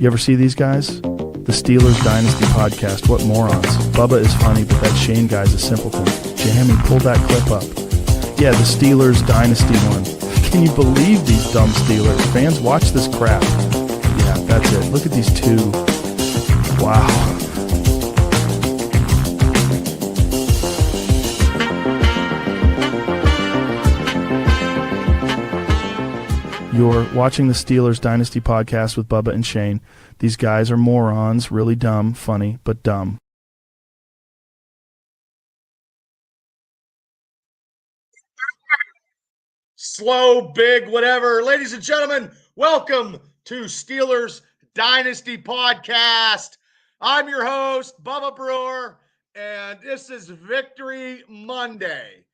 You ever see these guys? The Steelers Dynasty podcast. What morons. Bubba is funny, but that Shane guy's a simpleton. Jamie, pull that clip up. Yeah, the Steelers Dynasty one. Can you believe these dumb Steelers? Fans, watch this crap. Yeah, that's it. Look at these two. Wow. You're watching the Steelers Dynasty podcast with Bubba and Shane. These guys are morons, really dumb, funny, but dumb. Slow, big, whatever. Ladies and gentlemen, welcome to Steelers Dynasty podcast. I'm your host, Bubba Brewer, and this is Victory Monday.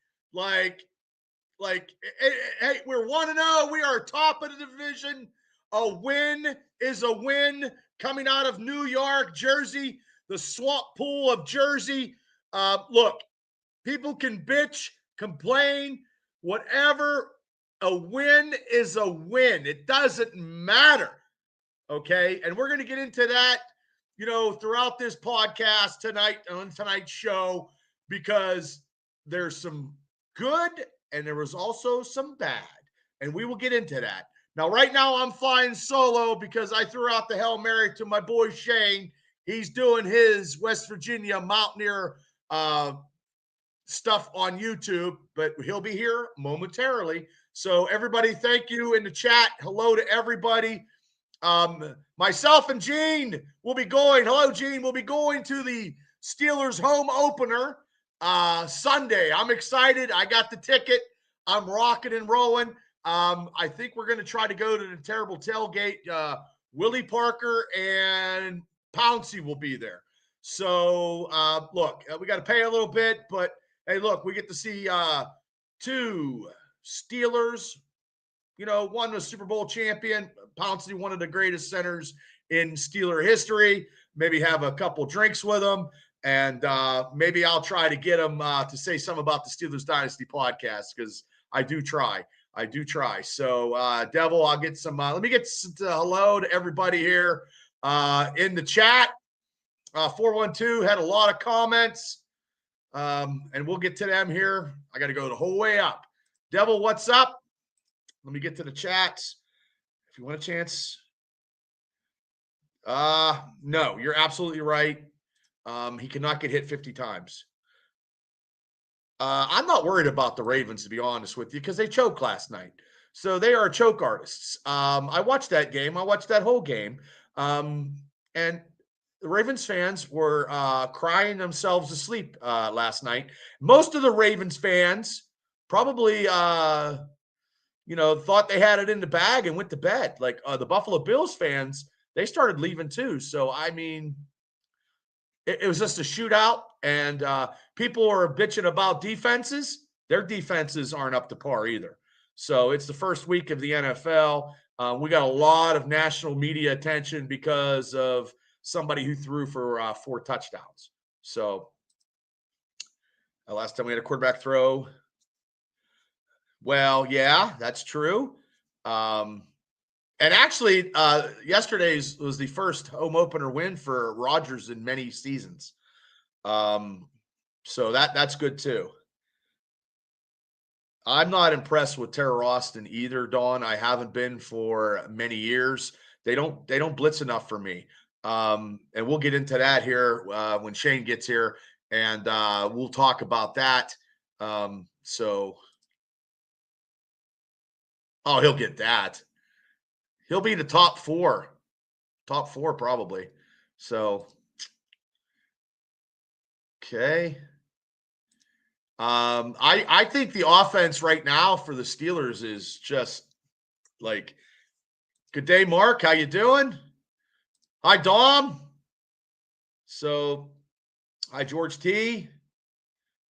Hey, we're 1-0. We are top of the division. A win is a win coming out of New York, Jersey, the swamp pool of Jersey. Look, people can bitch, complain, whatever. A win is a win. It doesn't matter. Okay. And we're going to get into that, throughout this podcast tonight on tonight's show, because there's some good and there was also some bad. And we will get into that. Now, right now I'm flying solo because I threw out the Hail Mary to my boy Shane. He's doing his West Virginia Mountaineer stuff on YouTube, but he'll be here momentarily. So everybody, thank you in the chat. Hello to everybody. Myself and Gene will be going. Hello, Gene. We'll be going to the Steelers home opener Sunday. I'm excited. I got the ticket. I'm rocking and rolling. I think we're going to try to go to the terrible tailgate. Willie Parker and Pouncey will be there. So, look, we got to pay a little bit, but hey, look, we get to see two Steelers. One was Super Bowl champion. Pouncey, one of the greatest centers in Steeler history. Maybe have a couple drinks with him. And maybe I'll try to get him to say something about the Steelers Dynasty podcast, because I do try. So, Devil, I'll get some. Let me get some hello to everybody here in the chat. 412 had a lot of comments, and we'll get to them here. I got to go the whole way up. Devil, what's up? Let me get to the chats. If you want a chance. No, you're absolutely right. He cannot get hit 50 times. I'm not worried about the Ravens, to be honest with you, because they choked last night. So they are choke artists. I watched that game. I watched that whole game. And the Ravens fans were crying themselves to sleep last night. Most of the Ravens fans probably, thought they had it in the bag and went to bed. Like the Buffalo Bills fans, they started leaving too. So, I mean, it was just a shootout, and people are bitching about defenses. Their defenses aren't up to par either. So it's the first week of the NFL. We got a lot of national media attention because of somebody who threw for 4 touchdowns. So last time we had a quarterback throw. Well, yeah, that's true. And actually, yesterday's was the first home opener win for Rodgers in many seasons. So that's good too. I'm not impressed with Terror Austin either, Dawn. I haven't been for many years. They don't blitz enough for me. And we'll get into that here when Shane gets here, and we'll talk about that. Oh, he'll get that. He'll be the top four probably. So, okay. I think the offense right now for the Steelers is just like, good day, Mark. How you doing? Hi, Dom. So, hi, George T.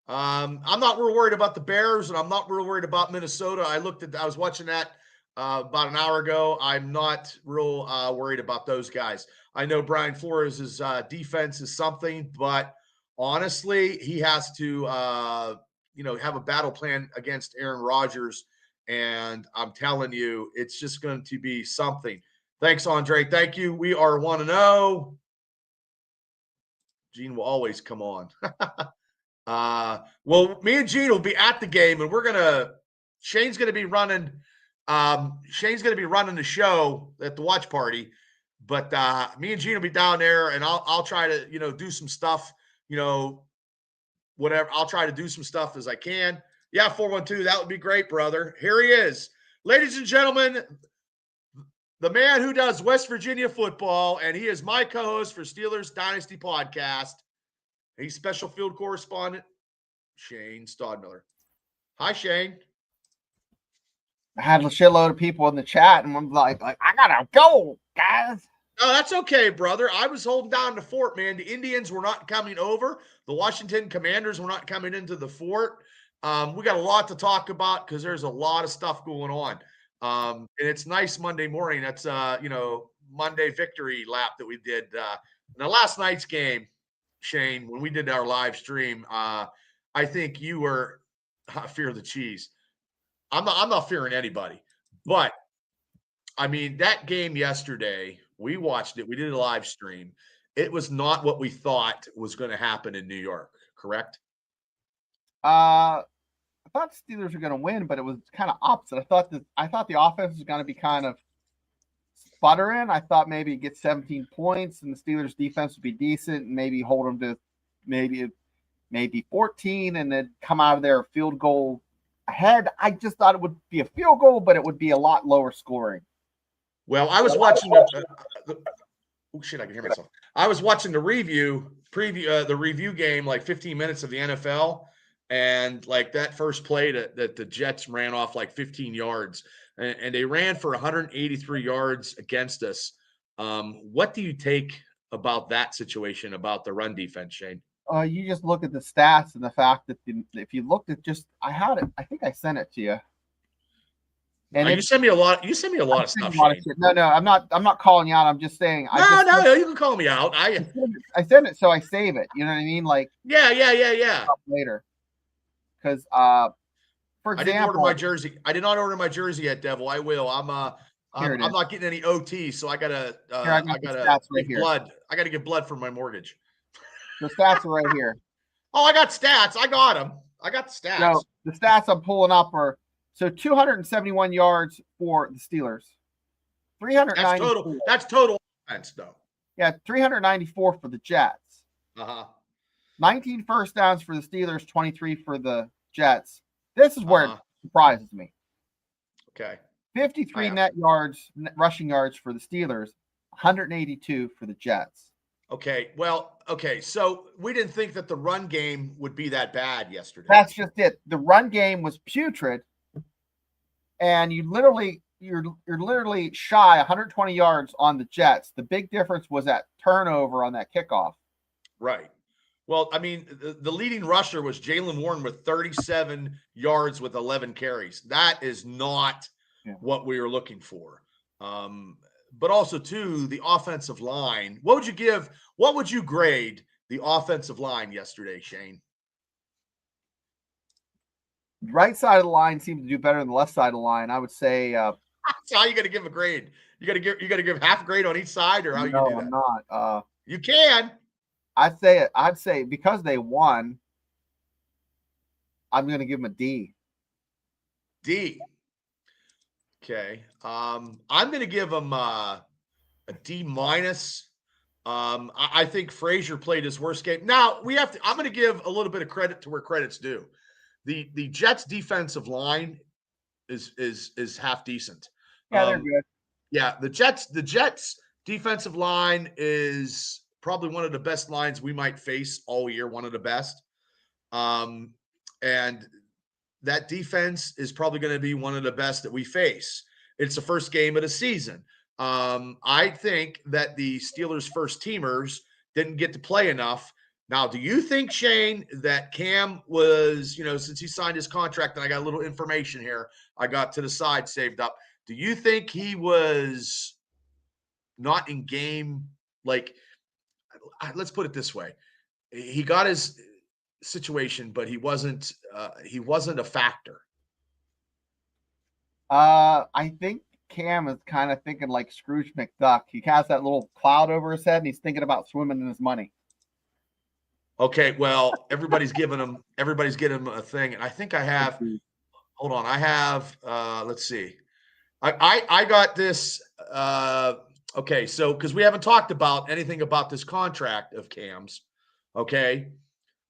I'm not real worried about the Bears, and I'm not real worried about Minnesota. I was watching that about an hour ago. I'm not real worried about those guys. I know Brian Flores' defense is something, but honestly, he has to, have a battle plan against Aaron Rodgers. And I'm telling you, it's just going to be something. Thanks, Andre. Thank you. We are 1-0. Gene will always come on. Well, me and Gene will be at the game, and Shane's gonna be running. Shane's gonna be running the show at the watch party, but me and Gene will be down there, and I'll try to do some stuff. Whatever. I'll try to do some stuff as I can. Yeah, 412. That would be great, brother. Here he is, ladies and gentlemen. The man who does West Virginia football, and he is my co-host for Steelers Dynasty podcast. He's special field correspondent, Shane Stodmiller. Hi, Shane. I had a shitload of people in the chat, and I'm like I gotta go, guys. No, that's okay, brother. I was holding down the fort, man. The Indians were not coming over. The Washington Commanders were not coming into the fort. We got a lot to talk about because there's a lot of stuff going on. And it's nice Monday morning. That's Monday victory lap that we did. Now last night's game, Shane, when we did our live stream, I think you were fear the cheese. I'm not fearing anybody, but I mean that game yesterday, we watched it. We did a live stream. It was not what we thought was going to happen in New York. Correct? I thought the Steelers were going to win, but it was kind of opposite. I thought the offense was going to be kind of sputtering. I thought maybe get 17 points, and the Steelers' defense would be decent, and maybe hold them to maybe 14, and then come out of there field goal ahead. I just thought it would be a field goal, but it would be a lot lower scoring. Well, I was watching oh shit, I can hear myself. I was watching the review game, like 15 minutes of the NFL. And like that first play that the Jets ran off like 15 yards, and they ran for 183 yards against us. What do you take about that situation, about the run defense, Shane? You just look at the stats and the fact that if you looked at I had it. I think I sent it to you. And you send me a lot. You send me a lot of stuff, Shane. No, I'm not calling you out. I'm just saying. No, you can call me out. I send it so I save it. You know what I mean? Like yeah. Later. Because, for example, I didn't order my jersey. I did not order my jersey yet, Devil. I will. I'm not getting any OT, so I gotta give blood. I gotta give blood for my mortgage. The stats are right here. Oh, I got stats. I got them. I got the stats. So the stats I'm pulling up are 271 yards for the Steelers. 394. That's total offense, though. Yeah, 394 for the Jets. 19 first downs for the Steelers, 23 for the Jets. This is where it surprises me. Okay. 53 rushing yards for the Steelers, 182 for the Jets. Okay. Well, okay. So we didn't think that the run game would be that bad yesterday. That's just it. The run game was putrid, and you're literally shy 120 yards on the Jets. The big difference was that turnover on that kickoff. Right. Well, I mean, the leading rusher was Jaylen Warren with 37 yards with 11 carries. That is not what we were looking for. But also, too, the offensive line. What would you grade the offensive line yesterday, Shane? Right side of the line seemed to do better than the left side of the line. I would say. That's how you got to give a grade. You got to give half a grade on each side, or how you do that? No, I'm not. You can. I'd say because they won, I'm going to give them a D. D. Okay. I'm going to give them a D minus. I think Frazier played his worst game. Now I'm going to give a little bit of credit to where credit's due. The Jets defensive line is half decent. Yeah, they're good. Yeah, the Jets defensive line is probably one of the best lines we might face all year, one of the best. And that defense is probably going to be one of the best that we face. It's the first game of the season. I think that the Steelers' first teamers didn't get to play enough. Now, do you think, Shane, that Cam was, since he signed his contract, and I got a little information here, I got to the side saved up. Do you think he was not in game? Like, let's put it this way. He got his situation, but he wasn't a factor. I think Cam is kind of thinking like Scrooge McDuck. He has that little cloud over his head, and he's thinking about swimming in his money. Okay, well, everybody's getting him a thing, and I think I have. Hold on, I have. Let's see. I got this. Okay, so because we haven't talked about anything about this contract of Cam's. Okay,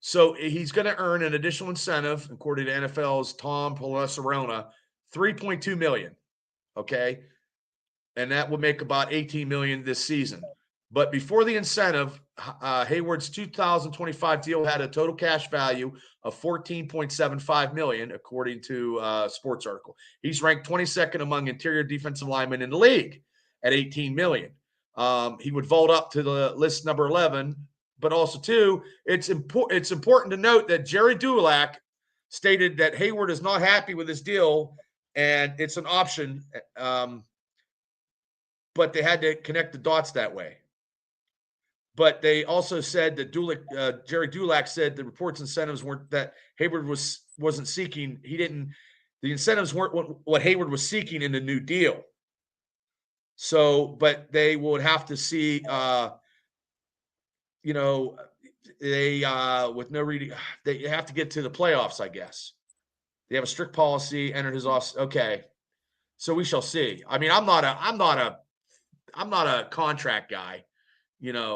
so he's going to earn an additional incentive, according to NFL's Tom Pelissarona, $3.2 million. Okay, and that would make about $18 million this season. But before the incentive, Hayward's 2025 deal had a total cash value of $14.75 million, according to a sports article. He's ranked 22nd among interior defensive linemen in the league at $18 million. He would vault up to the list number 11. But also, too, it's important to note that Jerry Dulac stated that Hayward is not happy with his deal, and it's an option. But they had to connect the dots that way. But they also said that Jerry Dulac said the reports incentives weren't that Hayward wasn't seeking. The incentives weren't what Hayward was seeking in the new deal. So, but they would have to see, they with no reading, they have to get to the playoffs, I guess. They have a strict policy, entered his office. Okay. So we shall see. I mean, I'm not a contract guy.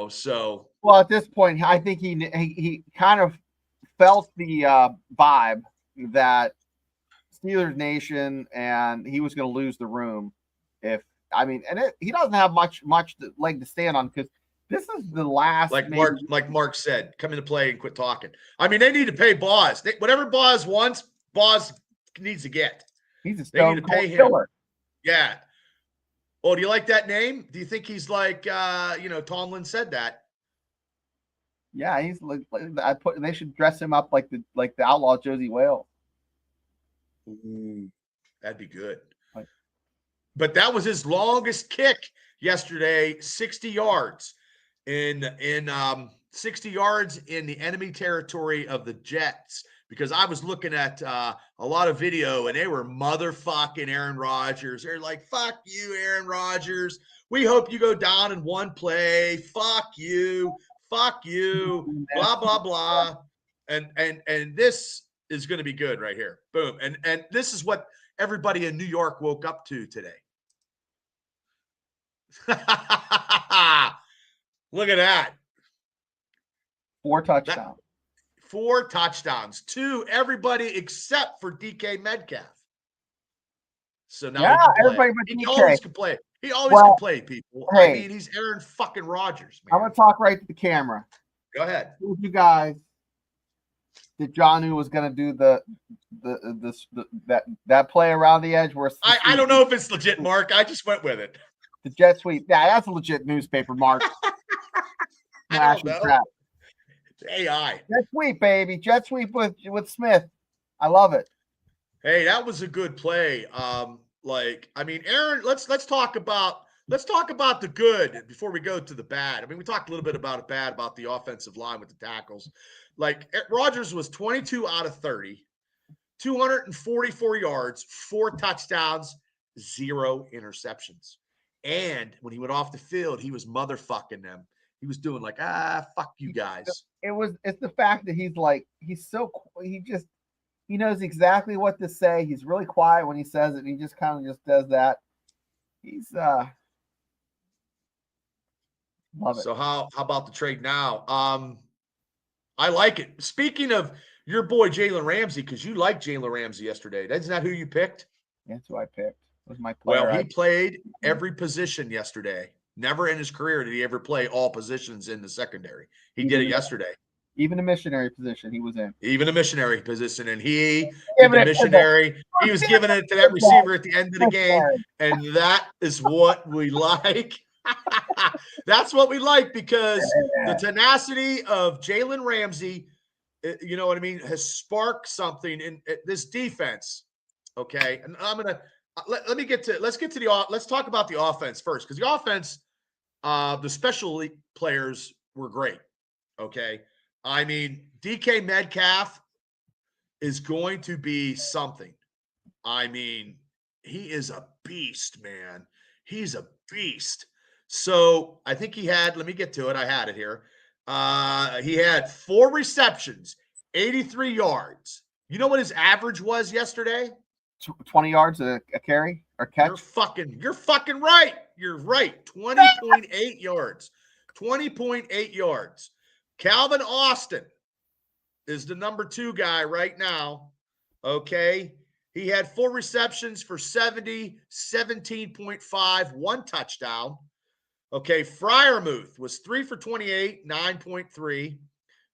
So. Well, at this point, I think he kind of felt the vibe that Steelers Nation and he was going to lose the room. He doesn't have much leg to stand on because this is the last. Like Mark said, come into play and quit talking. I mean, they need to pay Boz. Whatever Boz wants, Boz needs to get. He's a they need to pay killer. Him. Yeah. Oh, do you like that name? Do you think he's like, Tomlin said that? Yeah, he's like they should dress him up like the outlaw Josie Wales. Ooh, that'd be good. But that was his longest kick yesterday, 60 yards in 60 yards in the enemy territory of the Jets. Because I was looking at a lot of video, and they were motherfucking Aaron Rodgers. They're like, fuck you, Aaron Rodgers. We hope you go down in one play. Fuck you. Fuck you. Blah, blah, blah. And this is going to be good right here. Boom. And this is what everybody in New York woke up to today. Look at that. 4 touchdowns. 4 touchdowns to everybody except for DK Metcalf. So now everybody but he DK. always can play. He always can play, people. Hey, I mean, he's Aaron fucking Rodgers, man. I'm gonna talk right to the camera. Go ahead. Who you guys that John knew was gonna do that play around the edge where I don't know if it's legit, Mark. I just went with it. The jet sweep. Yeah, that's a legit newspaper, Mark. I don't know. Crap. AI. Jet sweep, baby. Jet sweep with Smith. I love it. Hey, that was a good play. Aaron, let's talk about the good before we go to the bad. I mean, we talked a little bit about the offensive line with the tackles. Like, Rodgers was 22 out of 30, 244 yards, 4 touchdowns, 0 interceptions. And when he went off the field, he was motherfucking them. He was doing like, fuck you guys. It's the fact that he knows exactly what to say. He's really quiet when he says it. And he just kind of just does that. He's love it. So how about the trade now? I like it. Speaking of your boy Jalen Ramsey, because you liked Jalen Ramsey yesterday. Isn't that who you picked? That's who I picked. It was my player. Well, he played every position yesterday. Never in his career did he ever play all positions in the secondary. He did it yesterday. Even a missionary position he was in. Even a missionary position. And he did the missionary. He was giving it to that receiver at the end of the game. And that is what we like. That's what we like, because the tenacity of Jalen Ramsey, you know what I mean, has sparked something in this defense. Okay. And I'm going to let's talk about the offense first, because the offense, the special players were great. Okay. I mean, DK Metcalf is going to be something. I mean, he is a beast, man. He's a beast. So I think he had, let me get to it. I had it here. He had 4 receptions, 83 yards. You know what his average was yesterday? 20 yards a carry or catch. You're fucking right. You're right. 20.8 yards. 20.8 yards. Calvin Austin is the number 2 guy right now. Okay. He had 4 receptions for 70, 17.5, 1 touchdown. Okay. Fryermuth was 3 for 28, 9.3.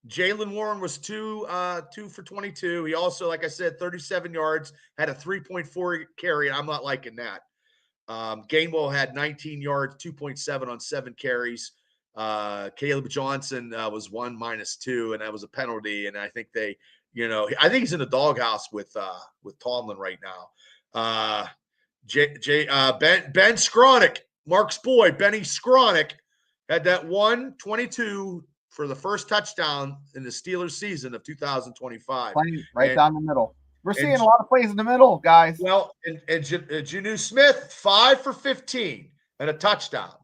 Jalen Warren was 2 for 22. He also, like I said, 37 yards, had a 3.4 carry, and I'm not liking that. Gainwell had 19 yards, 2.7 on 7 carries. Caleb Johnson was 1 -2, and that was a penalty. And I think I think he's in the doghouse with Tomlin right now. Ben Skronik, Mark's boy, Benny Skronik, had that 122 for the first touchdown in the Steelers season of 2025. Playing down the middle. We're seeing a lot of plays in the middle, guys. Well, and Janu Smith, 5 for 15 and a touchdown.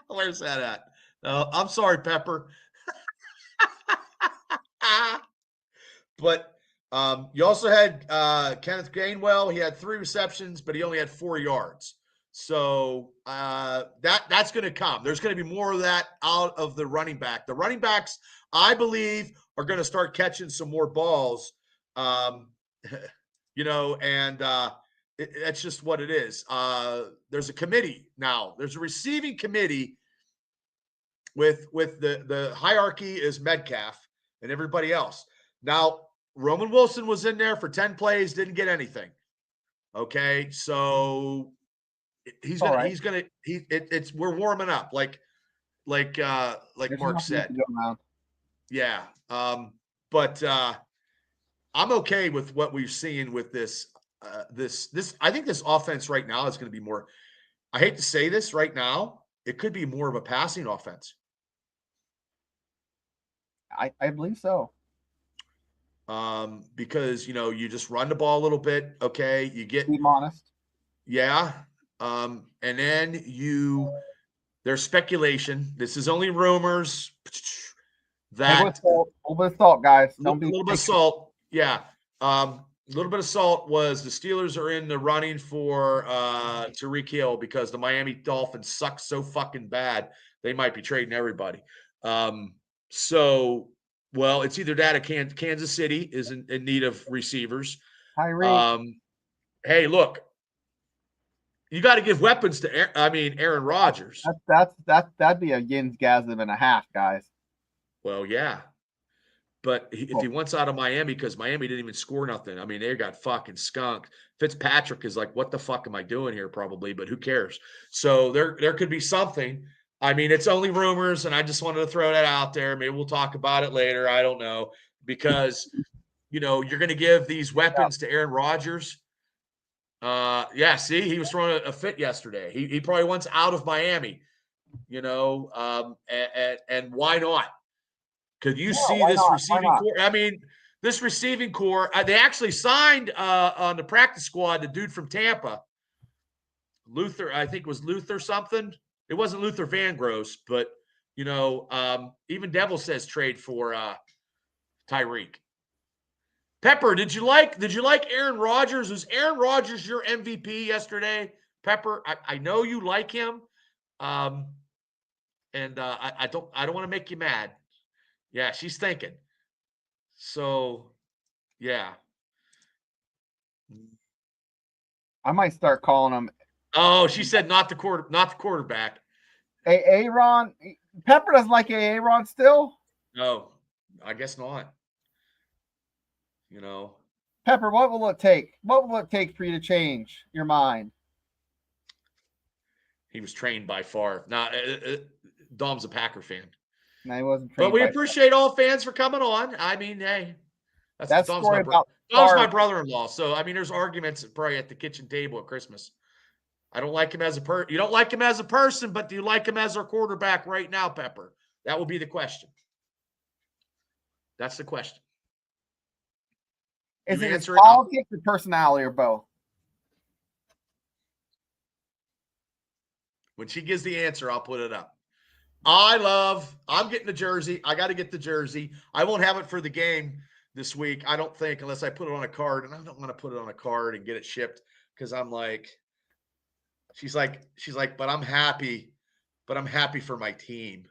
Where's that at? I'm sorry, Pepper. But you also had Kenneth Gainwell. He had 3 receptions, but he only had 4 yards. So that's going to come. There's going to be more of that out of the running back. The running backs, I believe, are going to start catching some more balls. And that's just what it is. There's a committee now. There's a receiving committee with the hierarchy is Metcalf and everybody else. Now, Roman Wilson was in there for 10 plays, didn't get anything. Okay, so we're warming up like Mark said. Yeah. But I'm okay with what we've seen with this. I think this offense right now is going to be more. I hate to say this right now. It could be more of a passing offense. I believe so. Because you just run the ball a little bit. Okay, you get. Be honest. Yeah. And then there's speculation. This is only rumors. That a little bit of salt, guys. A little bit of salt. Yeah. A little bit of salt was the Steelers are in the running for Tyreek Hill because the Miami Dolphins suck so fucking bad. They might be trading everybody. It's either that or Kansas City is in need of receivers. Hey, look. You got to give weapons to Aaron Rodgers. That'd be a Yinsgasm and a half, guys. Well, yeah. But if he wants out of Miami, because Miami didn't even score nothing. I mean, they got fucking skunked. Fitzpatrick is like, what the fuck am I doing here? Probably, but who cares? So there could be something. I mean, it's only rumors, and I just wanted to throw that out there. Maybe we'll talk about it later. I don't know. Because, you're going to give these weapons to Aaron Rodgers. See, he was throwing a fit yesterday. He probably wants out of Miami, and why not? Could you see this receiving core? I mean, this receiving core, they actually signed on the practice squad the dude from Tampa, Luther. I think it was Luther something. It wasn't Luther Vandross, but even Devil says trade for Tyreek. Pepper, did you like Aaron Rodgers? Was Aaron Rodgers your MVP yesterday? Pepper, I know you like him. I don't want to make you mad. Yeah, she's thinking. So, yeah. I might start calling him. Oh, she said not the quarterback. Aaron. Pepper doesn't like Aaron still? No, I guess not. Pepper, what will it take? What will it take for you to change your mind? He was trained by far. Now, Dom's a Packer fan. No, he wasn't trained. But we appreciate all fans for coming on. I mean, hey, that's Dom's Dom's my brother-in-law. So, I mean, there's arguments probably at the kitchen table at Christmas. I don't like him as a person. You don't like him as a person, but do you like him as our quarterback right now, Pepper? That will be the question. That's the question. Is You it his answer it. politics or personality or both? When she gives the answer, I'll put it up. I'm getting the jersey. I got to get the jersey. I won't have it for the game this week, I don't think, unless I put it on a card. And I don't want to put it on a card and get it shipped because I'm like, she's like, but I'm happy for my team.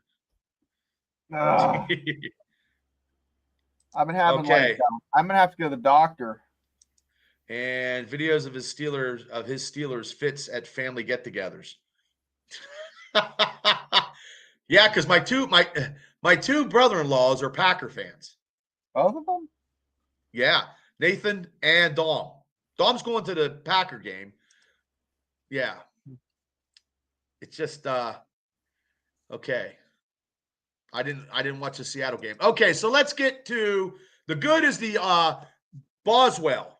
I've been having Okay. I'm gonna have to go to the doctor. And videos of his Steelers fits at family get-togethers. Yeah, because my two brother-in-laws are Packer fans. Both of them? Yeah, Nathan and Dom. Dom's going to the Packer game. Yeah. It's just okay. I didn't watch the Seattle game. Okay, so let's get to the good is the Boswell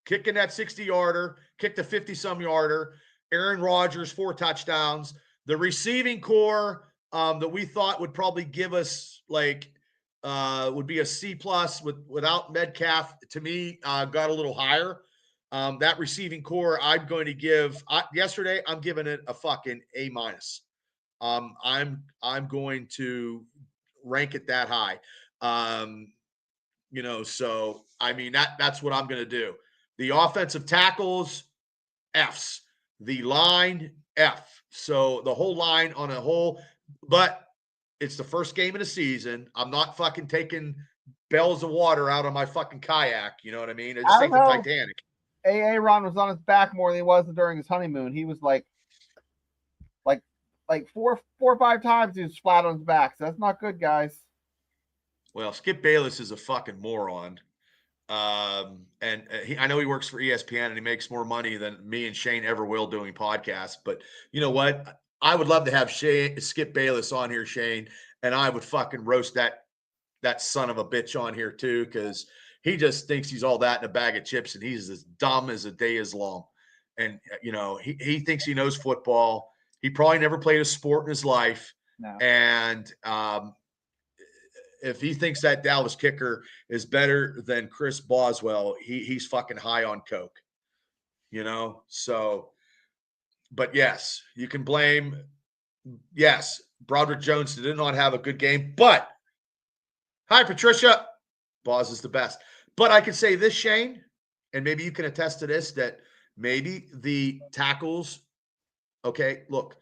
kicking that 60-yarder, kicked a 50-some-yarder. Aaron Rodgers, 4 touchdowns. The receiving core that we thought would probably give us would be a C+ without Metcalf, to me, got a little higher. That receiving core, I'm going to give yesterday, I'm giving it a fucking A-. I'm going to rank it that high. So I mean that's what I'm going to do. The offensive tackles, Fs. The line, F. So the whole line on a whole, but it's the first game of the season. I'm not fucking taking bells of water out of my fucking kayak. You know what I mean? It's safe the Titanic. Aaron was on his back more than he was during his honeymoon. He was like 4 or 5 times he was flat on his back. So that's not good, guys. Well, Skip Bayless is a fucking moron. I know he works for ESPN and he makes more money than me and Shane ever will doing podcasts. But you know what? I would love to have Skip Bayless on here, Shane, and I would fucking roast that son of a bitch on here too, because he just thinks he's all that in a bag of chips, and he's as dumb as a day is long. And he thinks he knows football. He probably never played a sport in his life, no. And if he thinks that Dallas kicker is better than Chris Boswell, he's fucking high on coke, So, but yes, you can blame. Yes, Broderick Jones did not have a good game, but hi, Patricia. Boz is the best. But I can say this, Shane, and maybe you can attest to this, that maybe the tackles. Okay, look,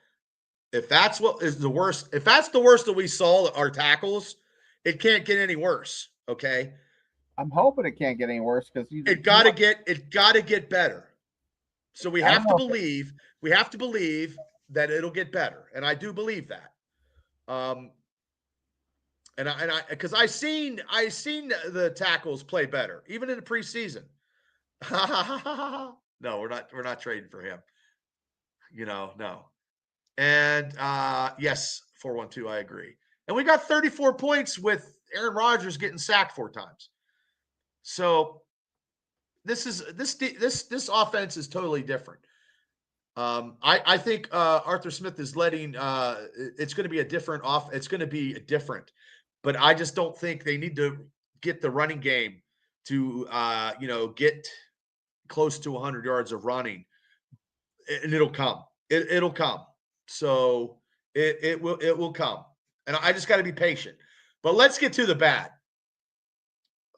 if that's what is the worst, if that's the worst that we saw, our tackles, it can't get any worse. Okay. I'm hoping it can't get any worse because it got to get better. So we have to believe that it'll get better. And I do believe that. Because I seen the tackles play better, even in the preseason. No, we're not trading for him. No. And yes, 412, I agree. And we got 34 points with Aaron Rodgers getting sacked 4 times. So this offense is totally different. I think Arthur Smith is letting it's going to be a different off. It's going to be different, but I just don't think they need to get the running game to get close to 100 yards of running, and it'll come. It'll come. So it will come. And I just got to be patient. But let's get to the bad.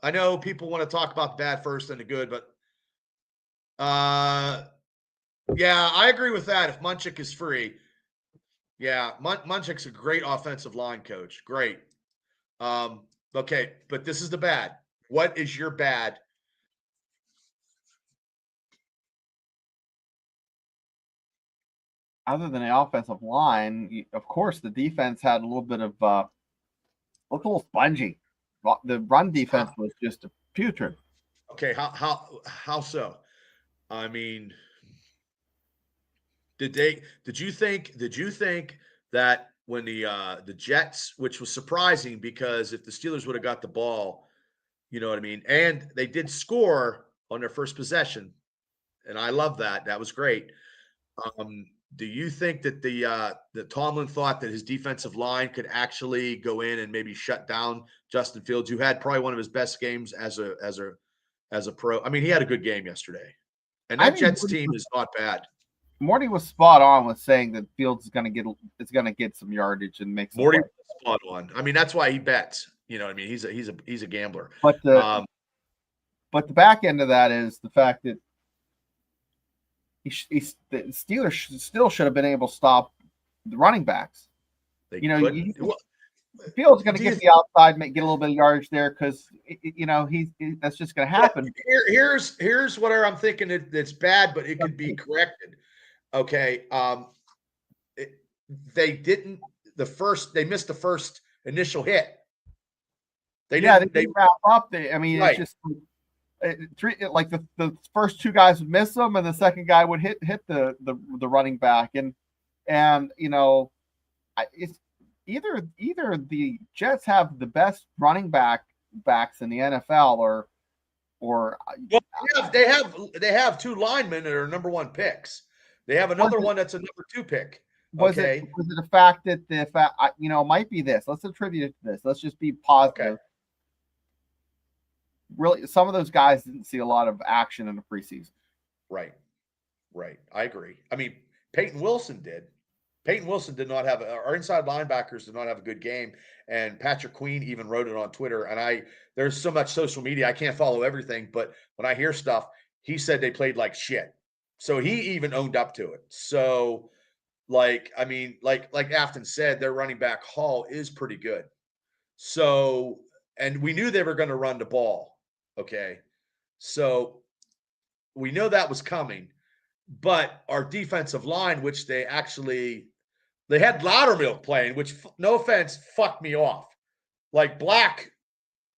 I know people want to talk about the bad first and the good, but yeah, I agree with that. If Munchak is free, yeah, Munchak's a great offensive line coach. Great. Okay, but this is the bad. What is your bad? Other than the offensive line, of course, the defense had a little bit of looked a little spongy. The run defense was just putrid. Okay, how so? I mean, did you think that when the Jets, which was surprising because if the Steelers would have got the ball, you know what I mean, and they did score on their first possession, and I love that. That was great. Do you think that that Tomlin thought that his defensive line could actually go in and maybe shut down Justin Fields, who had probably one of his best games as a as a pro. I mean, he had a good game yesterday, and I that think Jets team is not bad. Morty was spot on with saying that Fields is going to get some yardage and make some Morty plays. was spot on. I mean, that's why he bets. You know what I mean? He's a gambler. But the back end of that is the fact that the Steelers still should have been able to stop the running backs. They Fields going to get the outside, get a little bit of yardage there because that's just going to happen. Here's what I'm thinking that's bad, but it could be corrected. Okay, they missed the first initial hit. They didn't wrap up. It's just like the first two guys would miss them, and the second guy would hit the running back, and it's either the Jets have the best running backs in the NFL, or they have two linemen that are number one picks. They have another one that's a number two pick. Was it the fact that it might be this? Let's attribute it to this. Let's just be positive. Okay. Really, some of those guys didn't see a lot of action in the preseason. Right. I agree. I mean, Peyton Wilson did. Peyton Wilson did not have our inside linebackers did not have a good game, and Patrick Queen even wrote it on Twitter. And there's so much social media, I can't follow everything, but when I hear stuff, he said they played like shit. So he even owned up to it. So, like Afton said, their running back haul is pretty good. So, and we knew they were going to run the ball. Okay. So we know that was coming, but our defensive line, which they had Loudermilk playing, which, no offense, fucked me off. Like, Black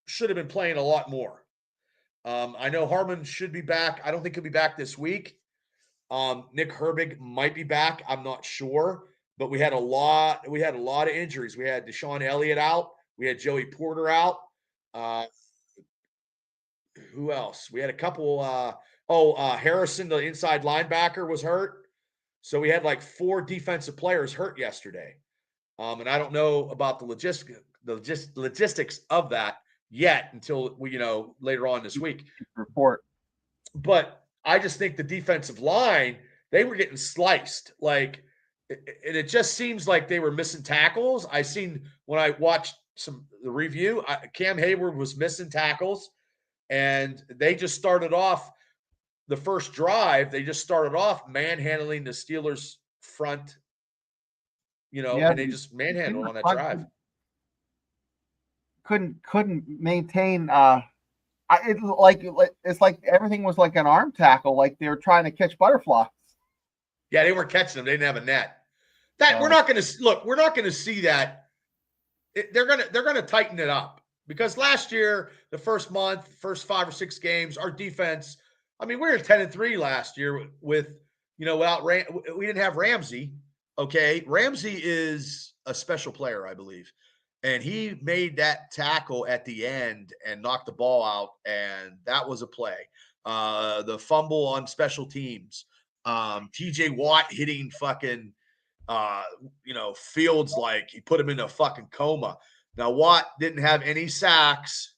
should have been playing a lot more. I know Harmon should be back. I don't think he'll be back this week. Nick Herbig might be back. I'm not sure, but we had a lot of injuries. We had Deshaun Elliott out. We had Joey Porter out. Who else? We had a couple. Harrison, the inside linebacker, was hurt. So we had like 4 defensive players hurt yesterday. And I don't know about the logistics of that yet until later on this week. Report. But I just think the defensive line, they were getting sliced. Like, it just seems like they were missing tackles. I seen when I watched the review, Cam Hayward was missing tackles, and they just started off the first drive. They just started off manhandling the Steelers front, and they just manhandled on that drive. Couldn't maintain. It's like everything was like an arm tackle, like they were trying to catch butterflies. Yeah, they weren't catching them. They didn't have a net. We're not going to look. We're not going to see that. They're gonna tighten it up, because last year, the first 5 or 6 games, our defense. I mean, we were 10-3 last year with without we didn't have Ramsey. Okay, Ramsey is a special player, I believe. And he made that tackle at the end and knocked the ball out, and that was a play. The fumble on special teams. TJ Watt hitting fucking, Fields like he put him in a fucking coma. Now, Watt didn't have any sacks.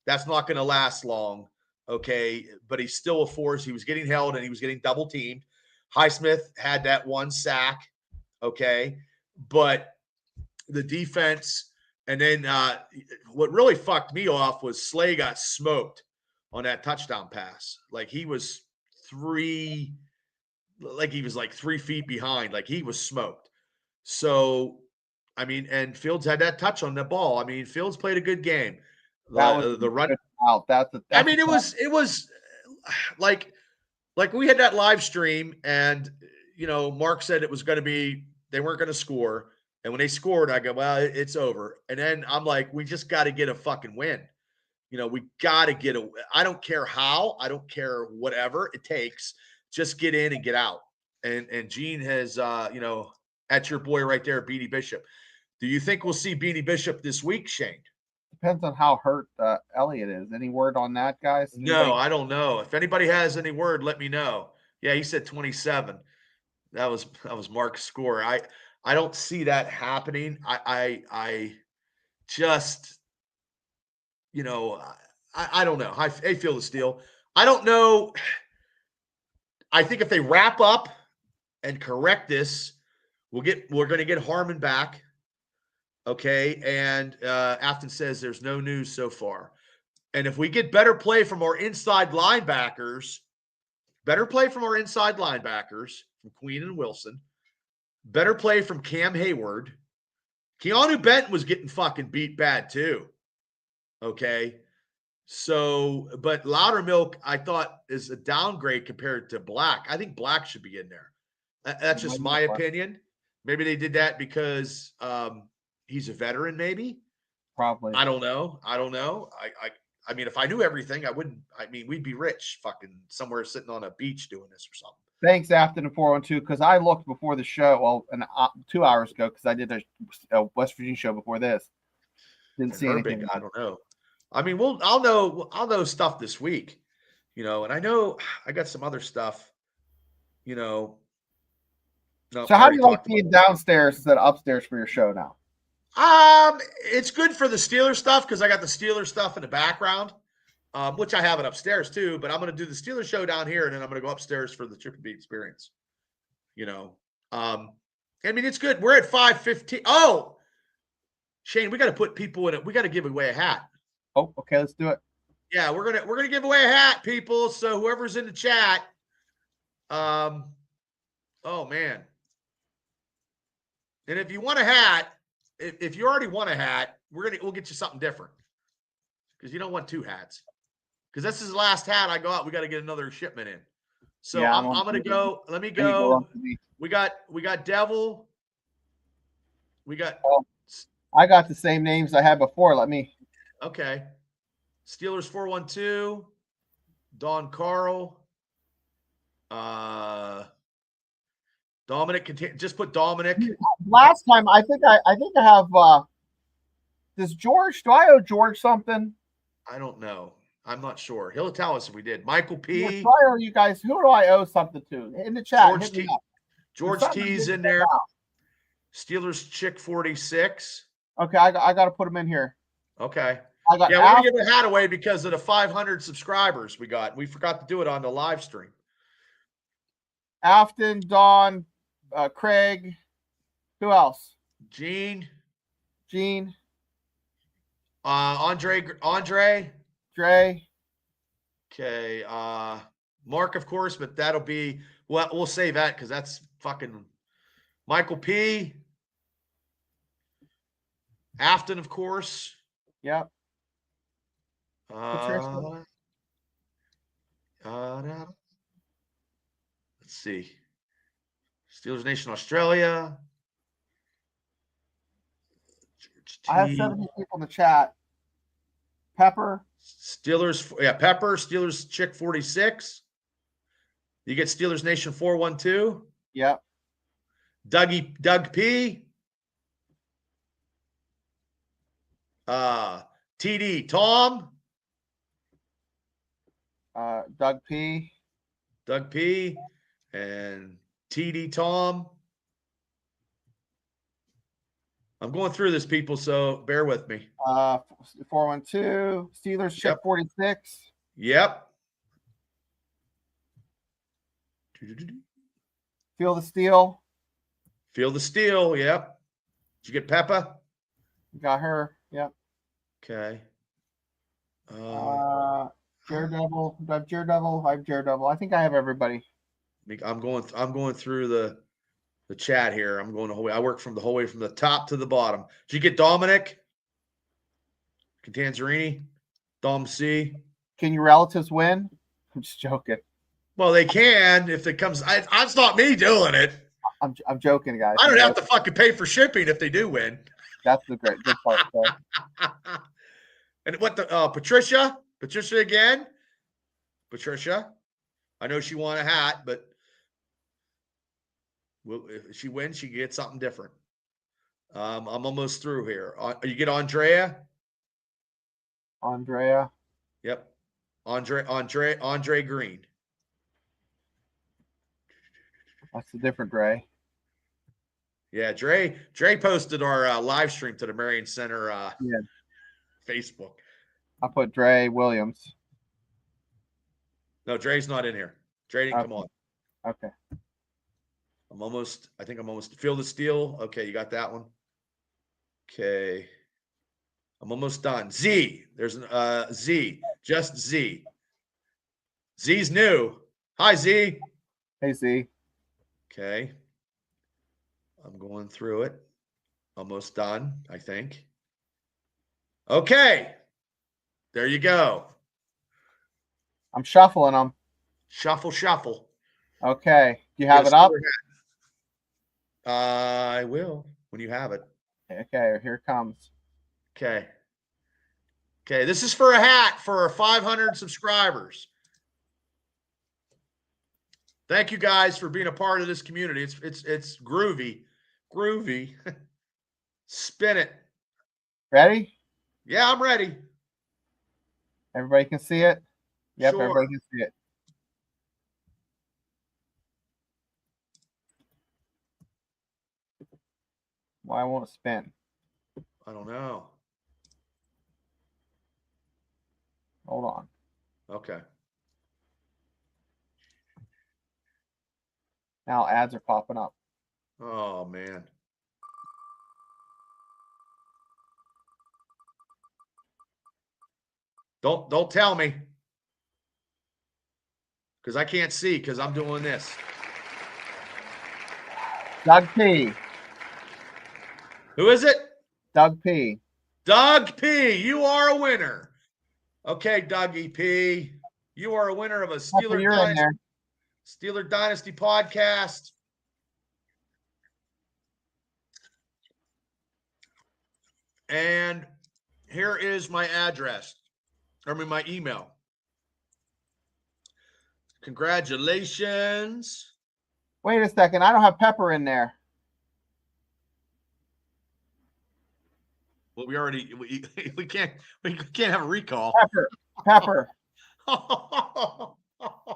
That's not going to last long, okay? But he's still a force. He was getting held, and he was getting double-teamed. Highsmith had that 1 sack, okay? But the defense – and then what really fucked me off was Slay got smoked on that touchdown pass. Like, he was 3 feet behind. Like, he was smoked. So, I mean, and Fields had that touch on the ball. I mean, Fields played a good game. The run out. It was like we had that live stream, and Mark said it was going to be, they weren't going to score. And when they scored, I go, well, it's over. And then I'm like, we just got to get a fucking win. We got to get I don't care how. I don't care whatever it takes. Just get in and get out. And Gene has, at your boy right there, Beanie Bishop. Do you think we'll see Beanie Bishop this week, Shane? Depends on how hurt Elliott is. Any word on that, guys? No, I don't know. If anybody has any word, let me know. Yeah, he said 27. That was Mark's score. I don't see that happening. I just, I don't know. I feel the steal. I don't know. I think if they wrap up and correct this, we're going to get Harmon back. Okay. And Afton says there's no news so far. And if we get better play from our inside linebackers, from Queen and Wilson, better play from Cam Hayward. Keanu Benton was getting fucking beat bad too. Okay. So, but Loudermilk, I thought, is a downgrade compared to Black. I think Black should be in there. That's just my opinion. Maybe they did that because he's a veteran, maybe. Probably. I don't know. I mean, if I knew everything, I wouldn't. I mean, we'd be rich, fucking somewhere sitting on a beach doing this or something. Thanks, Afton and 412, because I looked before the show, 2 hours ago, because I did a West Virginia show before this. Didn't see anything. I don't know. I mean, I'll know stuff this week, and I know I got some other stuff, No, so how do you like being downstairs instead of upstairs for your show now? It's good for the Steelers stuff because I got the Steelers stuff in the background, which I have it upstairs too. But I'm going to do the Steelers show down here, and then I'm going to go upstairs for the Triple B experience. I mean, it's good. We're at 5:15. Oh, Shane, we got to put people in it. We got to give away a hat. Oh, okay, let's do it. Yeah, we're gonna give away a hat, people. So whoever's in the chat, oh man. And if you want a hat, if you already want a hat, we'll get you something different because you don't want 2 hats. Because this is the last hat I got. We got to get another shipment in. So yeah, I'm gonna go. Let me go. We got Devil. We got. I got the same names I had before. Okay. Steelers 412. Don Carl. Dominic, just put Dominic. Last time, I think I have. Does George? Do I owe George something? I don't know. I'm not sure. He'll tell us if we did. Michael P. Yeah, so I owe you guys. Who do I owe something to in the chat? George T's in there. Steelers Chick 46. Okay, I got to put him in here. Okay. We're gonna give a hat away because of the 500 subscribers we got. We forgot to do it on the live stream. Afton, Don, Craig, who else? Gene, Andre. Dre. Okay, Mark, of course, but that'll be we'll save that because that's fucking Michael P. Afton, of course. Yep. Let's see. Steelers Nation Australia. I have 70 people in the chat. Pepper. Steelers Chick 46. You get Steelers Nation 412. Yep. Doug P. TD Tom. Doug P. And TD Tom. I'm going through this, people, so bear with me. 412. Steelers Chick 46. Yep. Feel the Steel. Yep. Did you get Peppa? Got her. Yep. Okay. Daredevil. Do I have Daredevil? I have Daredevil. I think I have everybody. I'm going through the chat here. I'm going the whole way. I work from the whole way from the top to the bottom. Did you get Dominic? Cantanzerini? Dom C? Can your relatives win? I'm just joking. Well, they can if it comes. It's not me doing it. I'm joking, guys. I don't have to fucking pay for shipping if they do win. That's the good part. So. And what the Patricia again? Patricia, I know she won a hat, but if she wins, she gets something different. I'm almost through here. You get Andrea. Yep. Andre Green. That's a different Dre. Yeah, Dre posted our live stream to the Marion Center Facebook. I'll put Dre Williams. No, Dre's not in here. Dre didn't come on. Okay. I think I'm almost. Field of Steel. Okay, you got that one. Okay. I'm almost done. Z. There's an Z. Just Z. Z's new. Hi, Z. Hey, Z. Okay. I'm going through it. Almost done, I think. Okay. There you go. I'm shuffling them. Shuffle, shuffle. Okay. Do you have it up? I will when you have it. Okay, here it comes. Okay. Okay, this is for a hat for our 500 subscribers. Thank you guys for being a part of this community. It's groovy. Groovy. Spin it. Ready? Yeah, I'm ready. Everybody can see it? Yep, Sure. everybody can see it. Why won't it spin? I don't know. Hold on. Okay. Now ads are popping up. Oh man. Don't tell me. Because I can't see because I'm doing this. Doug P. Who is it? Doug P. Doug P. You are a winner. Okay, Dougie P. You are a winner of a Steeler Dynasty podcast. And here is my address. My email. Congratulations. Wait a second. I don't have Pepper in there. Well, we can't have a recall. Pepper.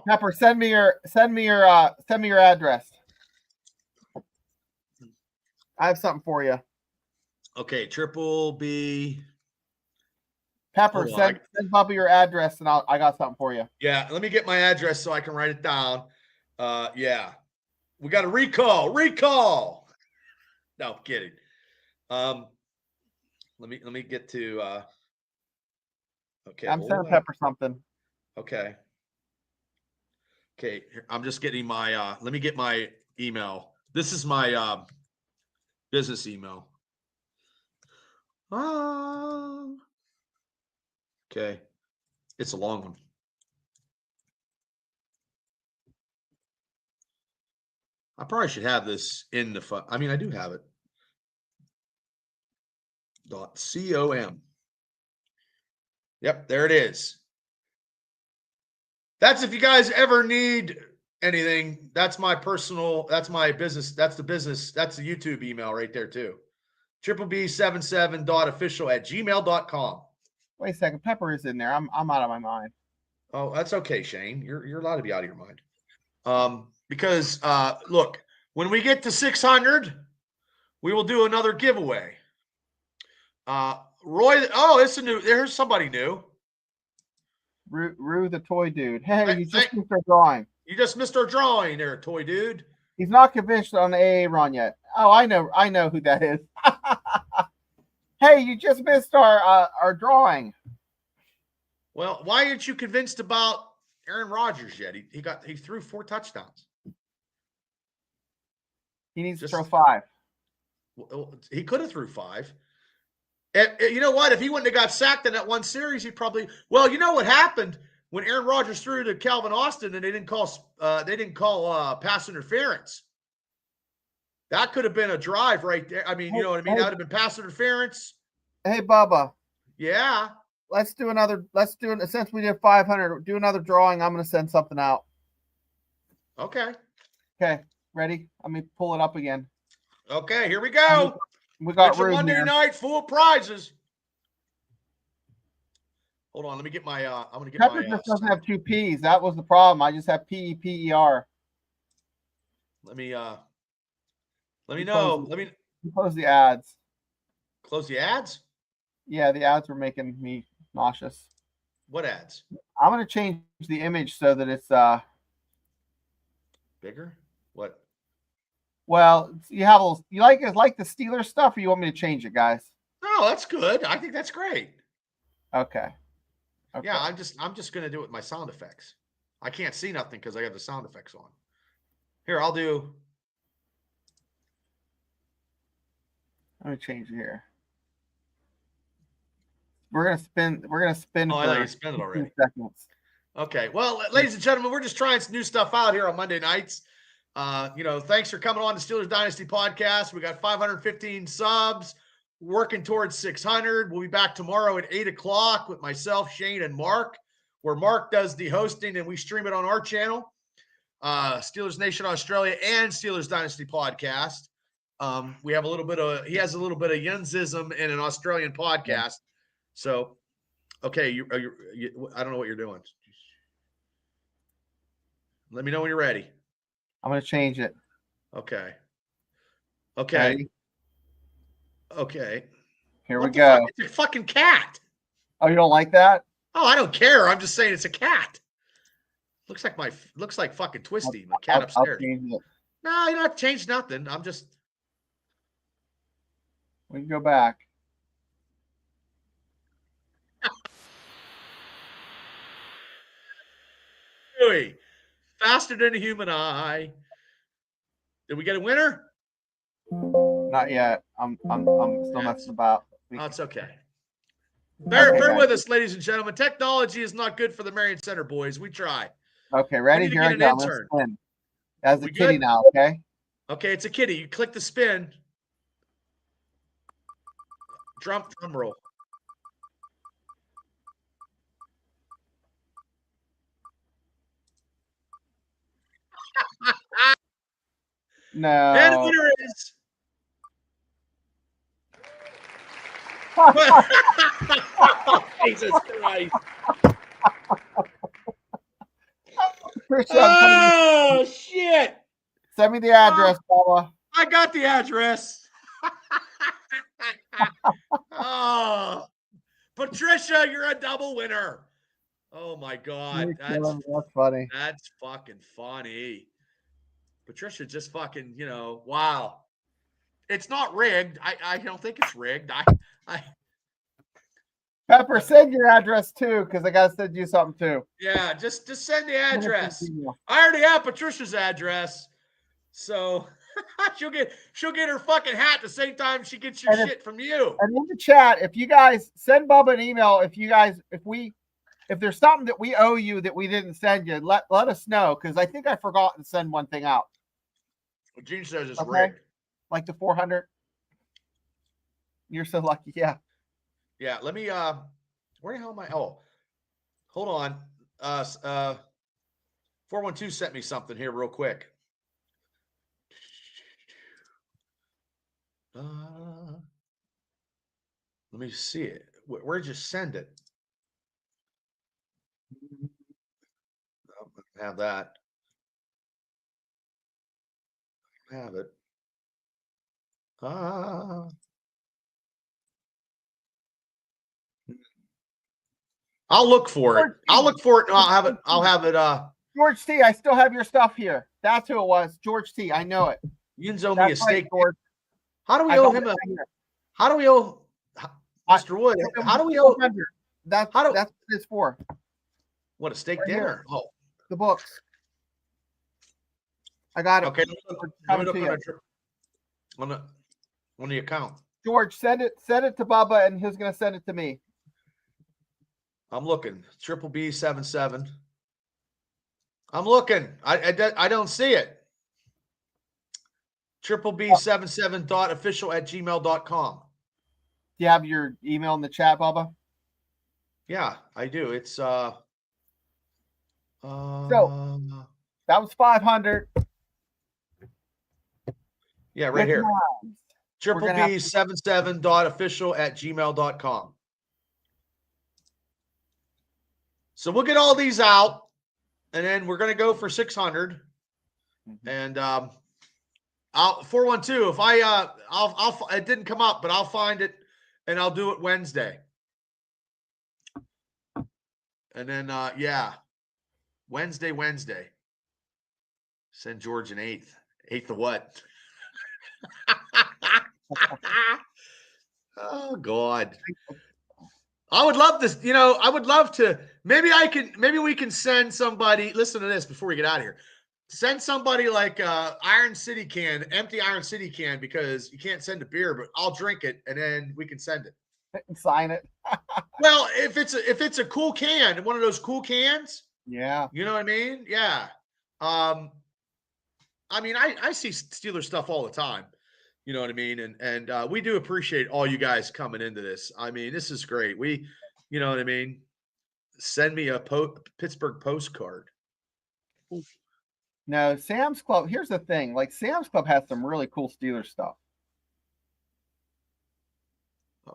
Pepper, send me your address. I have something for you. Okay, Triple B. Pepper, send Bubba your address, and I got something for you. Yeah, let me get my address so I can write it down. Yeah, we got a recall. No, I'm kidding. Let me get to. Okay, I'm sending Pepper something. Okay. Okay, I'm just getting my. Let me get my email. This is my business email. Okay, it's a long one. I probably should have this in the. I mean, I do have it. .com. Yep, there it is. That's if you guys ever need anything. That's my personal. That's my business. That's the business. That's the YouTube email right there too. tripleb77.official@gmail.com. Wait a second. Pepper is in there. I'm out of my mind. Oh, that's okay, Shane. You're allowed to be out of your mind. Because look, when we get to 600, we will do another giveaway. Roy, there's somebody new. Rue the toy dude. Hey, you just missed our drawing. You just missed our drawing there, toy dude. He's not convinced on the AA run yet. Oh, I know who that is. Hey, you just missed our drawing. Well, why aren't you convinced about Aaron Rodgers yet? He threw 4 touchdowns. He needs to throw 5. He could have threw 5. And you know what? If he wouldn't have got sacked in that one series, he probably. Well, you know what happened when Aaron Rodgers threw to Calvin Austin and they didn't call pass interference. That could have been a drive right there. I mean, you know what I mean? That would have been pass interference. Hey, Bubba. Yeah. Let's do it. Since we did 500, do another drawing. I'm going to send something out. Okay. Okay. Ready? Let me pull it up again. Okay, here we go. We got it's a Monday night full of prizes. Hold on, let me get my. I'm going to get Pepper my. just doesn't have 2 P's. That was the problem. I just have P-E-P-E-R. Let me know. Let me close the ads. Close the ads? Yeah, the ads were making me nauseous. What ads? I'm going to change the image so that it's Bigger? What? well, you have a little, you like the Steelers stuff, or you want me to change it, guys? Oh, that's good. I think that's great. Okay. Yeah, I'm just gonna do it with my sound effects. I can't see nothing because I have the sound effects on. Here, I'll do. Let me change it here. We're gonna spin Oh, I thought for you spent it already. 15 seconds. Okay. Well, ladies and gentlemen, we're just trying some new stuff out here on Monday nights. Thanks for coming on the Steelers Dynasty podcast. We got 515 subs, working towards 600. We'll be back tomorrow at 8 o'clock with myself, Shane, and Mark, where Mark does the hosting and we stream it on our channel, Steelers Nation Australia and Steelers Dynasty podcast. He has a little bit of Yenzism in an Australian podcast. Yeah. So, okay, I don't know what you're doing. Let me know when you're ready. I'm going to change it. Okay. Ready? Okay. Here we go. Fuck? It's a fucking cat. Oh, you don't like that? Oh, I don't care. I'm just saying it's a cat. Looks like fucking Twisty, my cat upstairs. No, you don't have to change nothing. I'm just. We can go back. Faster than a human eye. Did we get a winner? Not yet. I'm still messing about. Oh, it's okay. Bear with us, ladies and gentlemen. Technology is not good for the Marion Center boys. We try. Okay, ready? Here I go. Let's spin. As a kitty now, okay? Okay, it's a kitty. You click the spin. Drum roll. No. And the winner is. Jesus Christ. Oh, shit. Send me the address, Bubba. I got the address. Oh, Patricia, you're a double winner. Oh, my God. That's funny. That's fucking funny. Patricia just fucking, wow. It's not rigged. I don't think it's rigged. Pepper, send your address too, because I gotta send you something too. Yeah, just send the address. I already have Patricia's address, so she'll get her fucking hat the same time she gets your shit from you. And in the chat, if you guys send Bubba an email, if there's something that we owe you that we didn't send you, let us know, because I think I forgot to send one thing out. Well, Gene says it's rigged. Like the 400. You're so lucky, yeah. Yeah, let me where the hell am I? Oh, hold on. 412 sent me something here real quick. Let me see it. Where'd you send it? I have that. I have it. I'll look for it. I'll look for it. And I'll have it. George T. I still have your stuff here. That's who it was. George T. I know it. You can owe me a steak. George. How do we owe him how do we owe Mr. Wood? How do we owe? That's what it's for. What, a steak dinner? Oh, the books. I got it. Okay. Let me look on the account. George, send it to Bubba, and he's gonna send it to me. I'm looking. Triple B 77. I'm looking. I don't see it. Triple B 77.official@gmail.com. Do you have your email in the chat, Bubba? Yeah, I do. It's so that was 500. Yeah, right here. Triple B 77.official@gmail.com. So we'll get all these out, and then we're going to go for 600. And I'll 412. If it didn't come up, but I'll find it, and I'll do it Wednesday. And then, Wednesday. Send George an eighth. Eighth of what? Oh, God. I would love this. I would love to. Maybe we can send somebody. Listen to this before we get out of here. Send somebody like Iron City can, empty Iron City can, because you can't send a beer, but I'll drink it and then we can send it. Sign it. Well, if it's a cool can, one of those cool cans. Yeah. You know what I mean? Yeah. I see Steelers stuff all the time. You know what I mean? And we do appreciate all you guys coming into this. I mean, this is great. You know what I mean? Send me a Pittsburgh postcard. No, Sam's Club. Here's the thing. Like, Sam's Club has some really cool Steelers stuff.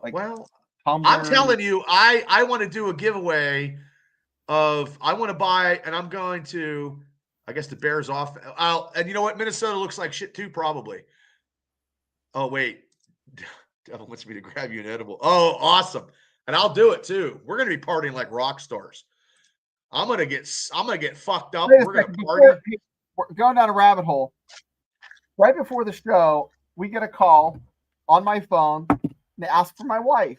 Like, well, tumbler. I'm telling you, I want to do a giveaway of, I want to buy, and I'm going to, I guess the Bears off. And you know what? Minnesota looks like shit too, probably. Oh, wait. Devil wants me to grab you an edible. Oh, awesome. And I'll do it too. We're going to be partying like rock stars. I'm going to get fucked up. We're going to party. We're going down a rabbit hole. Right before the show, we get a call on my phone. And they ask for my wife.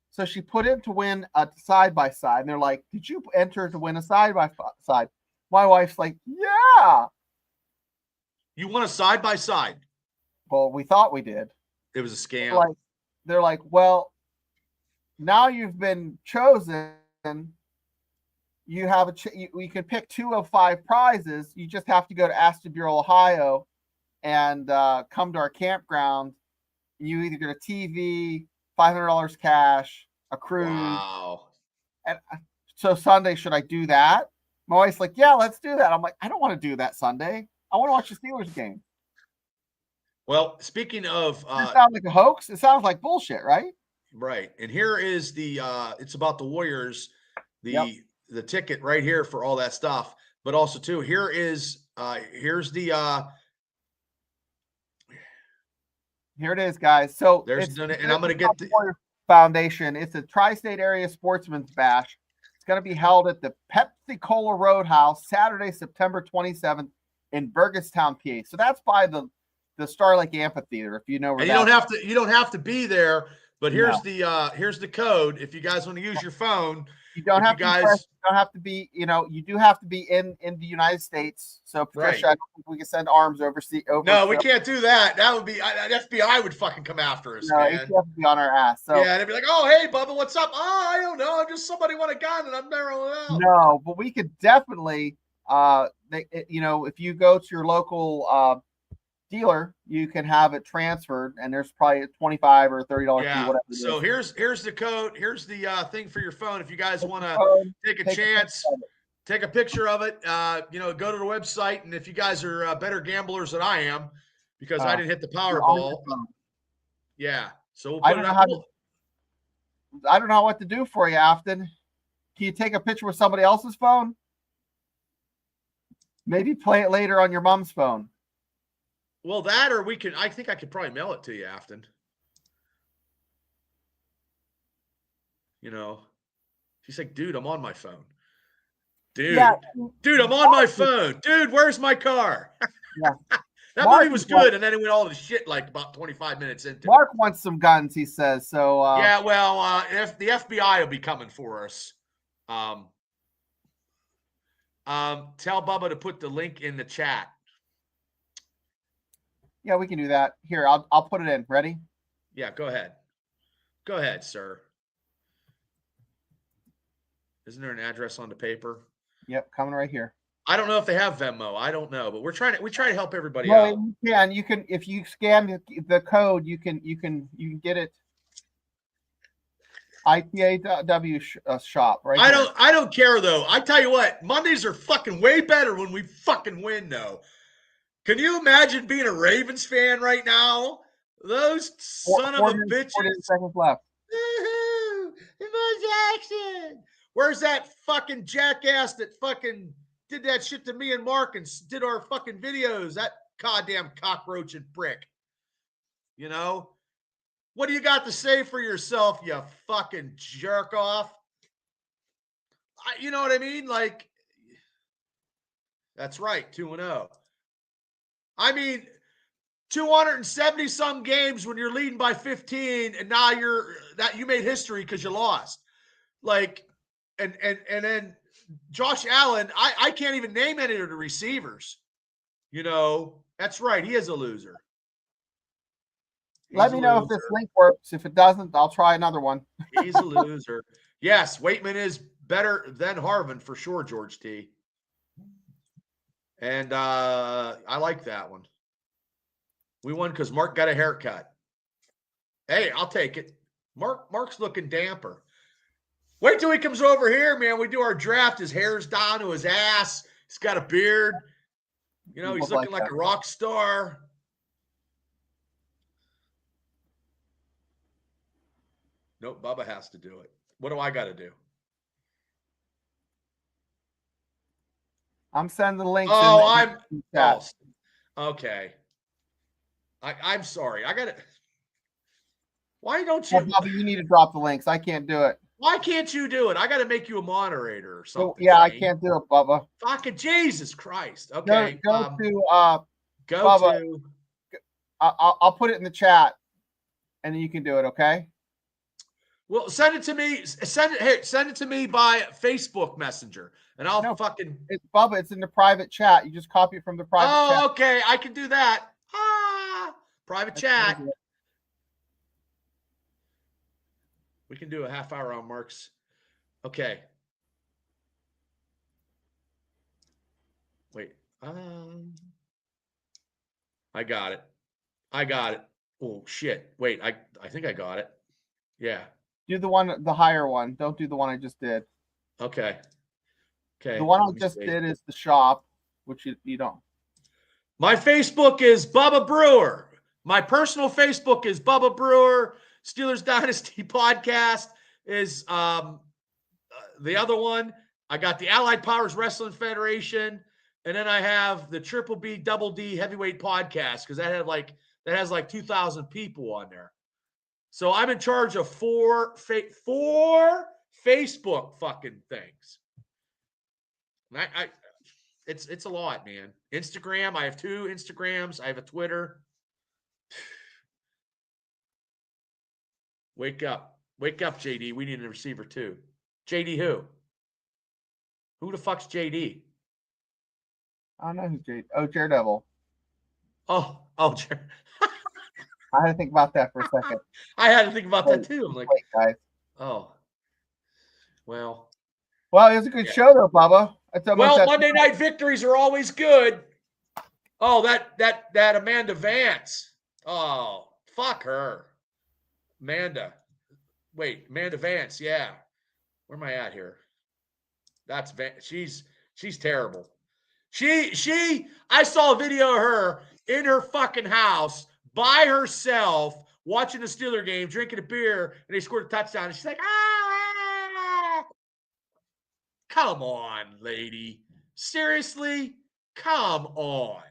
So she put in to win a side-by-side. And they're like, did you enter to win a side-by-side? My wife's like, yeah. You won a side-by-side? Well, we thought we did. It was a scam. They're like, well, now you've been chosen. You have we can pick 2 of 5 prizes. You just have to go to Astor, Ohio, and come to our campground. You either get a TV, $500 cash, a cruise. Wow. And so Sunday, should I do that? My wife's like, yeah, let's do that. I'm like, I don't want to do that Sunday. I want to watch the Steelers game. Well, speaking of, does it sound like a hoax? It sounds like bullshit, right? Right. And here is the it's about the Warriors, the ticket right here for all that stuff. But also too, here's the here it is, guys. So and I'm gonna get the Warrior Foundation. It's a tri-state area sportsman's bash. It's going to be held at the Pepsi Cola Roadhouse Saturday, September 27th in Burgettstown, PA. So that's by the Star Lake Amphitheater, if you know where. And you don't have to be there, but here's the code. If you guys want to use your phone, you don't have to be, you do have to be in the United States. So Patricia, I don't think we can send arms overseas. No, we can't do that. That would be FBI would fucking come after us, man. You have to be on our ass. So yeah, they'd be like, "Oh, hey, Bubba, what's up?" "Oh, I don't know. I'm just somebody want a gun and I'm narrowing out." No, but we could definitely, if you go to your local dealer, you can have it transferred, and there's probably a $25 or $30 fee, whatever. So here's the code. Here's the thing for your phone. If you guys want to take a chance, take a picture of it. Go to the website, and if you guys are better gamblers than I am, because I didn't hit the Powerball. Yeah. So we'll put it up. I don't know what to do for you, Afton. Can you take a picture with somebody else's phone? Maybe play it later on your mom's phone. Well, that, or I think I could probably mail it to you, Afton. She's like, dude, I'm on my phone. Dude, I'm on my phone. Dude, where's my car? Yeah. That movie was good, and then it went all to shit like about 25 minutes into Mark wants some guns, he says. So if the FBI will be coming for us. Tell Bubba to put the link in the chat. Yeah, we can do that. Here, I'll put it in. Ready? Yeah, go ahead. Go ahead, sir. Isn't there an address on the paper? Yep, coming right here. I don't know if they have Venmo. I don't know, but we try to help everybody out. Yeah, and you can, if you scan the code, you can get it. IPAW shop, right? I don't care though. I tell you what, Mondays are fucking way better when we fucking win though. Can you imagine being a Ravens fan right now? Those son of a bitches. 40 seconds left. Jackson. Where's that fucking jackass that fucking did that shit to me and Mark and did our fucking videos? That goddamn cockroach and prick. What do you got to say for yourself, you fucking jerk off? you know what I mean? Like, that's right, 2-0. I mean, 270 some games when you're leading by 15, and now you made history because you lost. Like, and then Josh Allen, I can't even name any of the receivers. You know, that's right. He is a loser. Let me know if this link works. If it doesn't, I'll try another one. He's a loser. Yes, Waitman is better than Harvin for sure, George T. And I like that one. We won because Mark got a haircut. Hey, I'll take it. Mark's looking damper. Wait till he comes over here, man. We do our draft. His hair's down to his ass. He's got a beard. You know, he's looking like a rock star. Nope, Bubba has to do it. What do I got to do? I'm sending the links. Okay. I'm sorry. I got to. Why don't you? Bubba, you need to drop the links. I can't do it. Why can't you do it? I got to make you a moderator or something. Yeah, I can't do it, Bubba. Fucking Jesus Christ. Okay. Go to. I'll put it in the chat, and then you can do it. Okay. Well, send it to me. Send it to me by Facebook Messenger, and I'll fucking. It's Bubba. It's in the private chat. You just copy it from the private chat. Oh, okay. I can do that. Private chat. We can do a half hour on Mark's. Okay. Wait. I got it. Oh shit. Wait. I think I got it. Yeah. Do the higher one. Don't do the one I just did. Okay. The one I just did is the shop, which you don't. My Facebook is Bubba Brewer. My personal Facebook is Bubba Brewer. Steelers Dynasty podcast is the other one. I got the Allied Powers Wrestling Federation, and then I have the Triple B Double D Heavyweight podcast because that has like 2,000 people on there. So I'm in charge of four Facebook fucking things. It's a lot, man. Instagram, I have 2 Instagrams. I have a Twitter. Wake up, JD. We need a receiver too. JD who? Who the fuck's JD? I don't know who's JD. Oh, Daredevil. Oh, I had to think about that for a second. I had to think about that too. I'm like, wait, guys. Oh, well, it was a good show though, Bubba. Monday night victories are always good. Oh, that Amanda Vance. Oh, fuck her. Amanda Vance. Yeah. Where am I at here? That's she's terrible. I saw a video of her in her fucking house by herself watching the Steeler game, drinking a beer, and they scored a touchdown. And she's like, come on, lady. Seriously? Come on.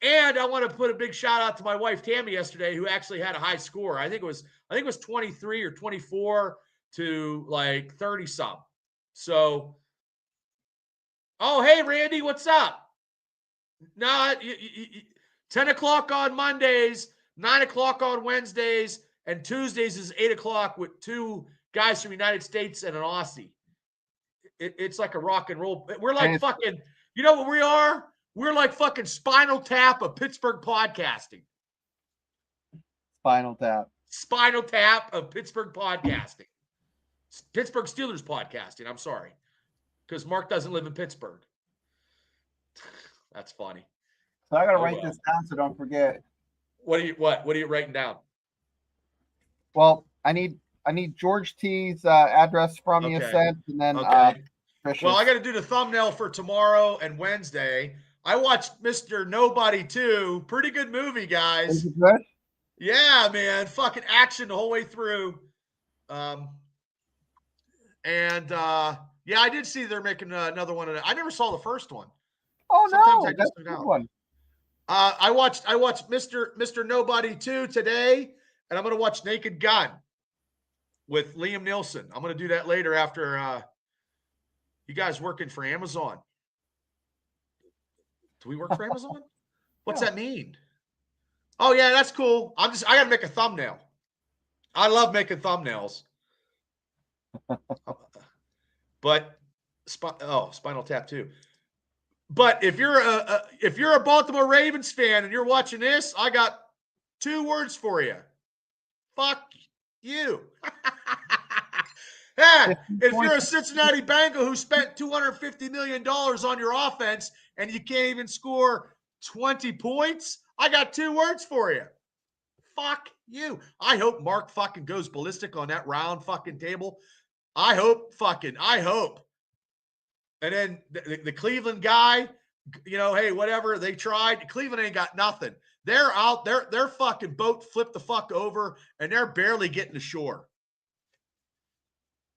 And I want to put a big shout out to my wife Tammy yesterday, who actually had a high score. I think it was 23 or 24 to like 30 something. So, oh, hey Randy, what's up? No, 10 o'clock on Mondays, 9 o'clock on Wednesdays, and Tuesdays is 8 o'clock with 2 guys from the United States and an Aussie. It's like a rock and roll. We're like fucking, you know what we are? We're like fucking Spinal Tap of Pittsburgh podcasting. Spinal Tap of Pittsburgh podcasting. Pittsburgh Steelers podcasting. I'm sorry. Because Mark doesn't live in Pittsburgh. That's funny. So I got to write this down so don't forget. What are you writing down? Well, I need George T's address from the Ascent, and then well, I got to do the thumbnail for tomorrow and Wednesday. I watched Mr. Nobody too. Pretty good movie, guys. Is it good? Yeah, man. Fucking action the whole way through. Yeah, I did see they're making another one. I never saw the first one. Oh, Sometimes no, that's a good one. I watched Mr. Nobody 2 today, and I'm going to watch Naked Gun with Liam Neeson. I'm going to do that later after You guys working for Amazon? Do we work for Amazon? What's that mean? Oh yeah, that's cool. I got to make a thumbnail. I love making thumbnails. But Spinal Tap too. But if you're a Baltimore Ravens fan and you're watching this, I got 2 words for you. Fuck you. Yeah, if you're a Cincinnati Bengal who spent $250 million on your offense and you can't even score 20 points, I got 2 words for you. Fuck you. I hope Mark fucking goes ballistic on that round fucking table. I hope. And then the Cleveland guy, hey, whatever, they tried. Cleveland ain't got nothing. They're out. Their fucking boat flipped the fuck over, and they're barely getting to shore.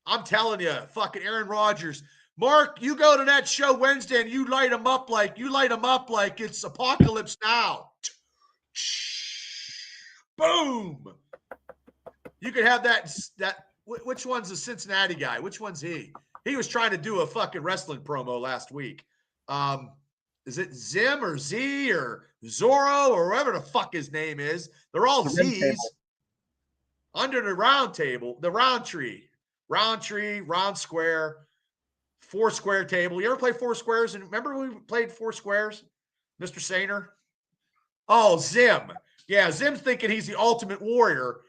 I'm telling you, fucking Aaron Rodgers. Mark, you go to that show Wednesday and you light them up like it's Apocalypse Now. Boom. You could have that. Which one's the Cincinnati guy? Which one's he? He was trying to do a fucking wrestling promo last week. Is it Zim or Z or Zorro or whatever the fuck his name is? They're all Z's. Under the round table, the round tree, round square, 4 square table. You ever play 4 squares? And remember we played 4 squares, Mr. Sainer? Oh, Zim. Yeah, Zim's thinking he's the ultimate warrior.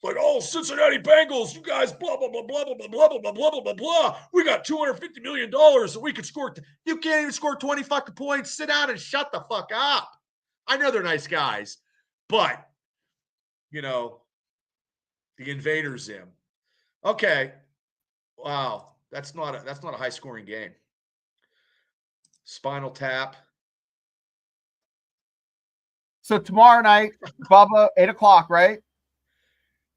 Like, oh, Cincinnati Bengals, you guys, blah, blah, blah, blah, blah, blah, blah, blah, blah, blah, blah, blah. We got $250 million that we could score. You can't even score 20 fucking points. Sit down and shut the fuck up. I know they're nice guys, but, the Invader Zim. Okay. Wow. That's not a high scoring game. Spinal Tap. So tomorrow night, Bubba, 8:00, right?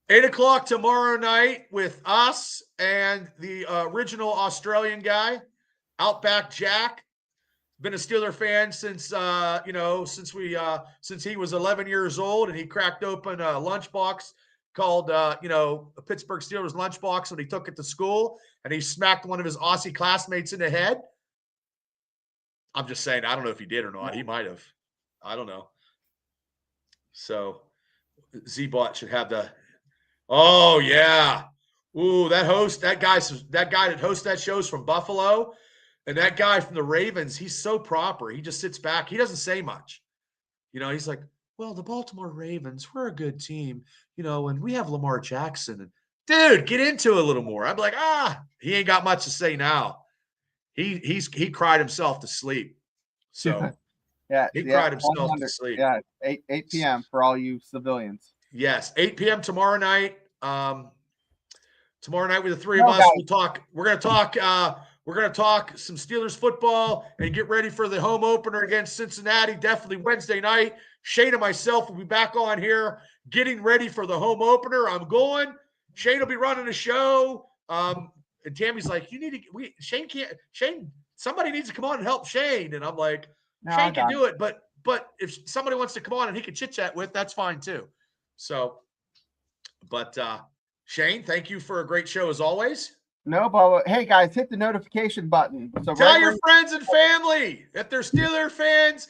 8:00 tomorrow night with us and the original Australian guy, Outback Jack. Been a Steeler fan since since he was 11 years old, and he cracked open a lunchbox called a Pittsburgh Steelers lunchbox when he took it to school, and he smacked one of his Aussie classmates in the head. I'm just saying, I don't know if he did or not. He might have. I don't know. So Z-Bot should have the. Oh yeah. Ooh, that guy that hosts that show's from Buffalo, and that guy from the Ravens, he's so proper. He just sits back. He doesn't say much. He's like, well, the Baltimore Ravens, we're a good team, and we have Lamar Jackson. And dude, get into it a little more. I'm like, he ain't got much to say now. He cried himself to sleep. So yeah, he cried himself to sleep. Yeah, 8 p.m. for all you civilians. Yes, 8 p.m. tomorrow night. Tomorrow night with the 3 of us, we'll talk. We're gonna talk some Steelers football and get ready for the home opener against Cincinnati. Definitely Wednesday night. Shane and myself will be back on here getting ready for the home opener. I'm going. Shane will be running the show. And Tammy's like, somebody needs to come on and help Shane. And I'm like, Shane can do it, but if somebody wants to come on and he can chit chat with, that's fine too. So, but Shane, thank you for a great show as always. No, Bubba. Hey guys, hit the notification button. So tell your friends and family that they're Steeler fans.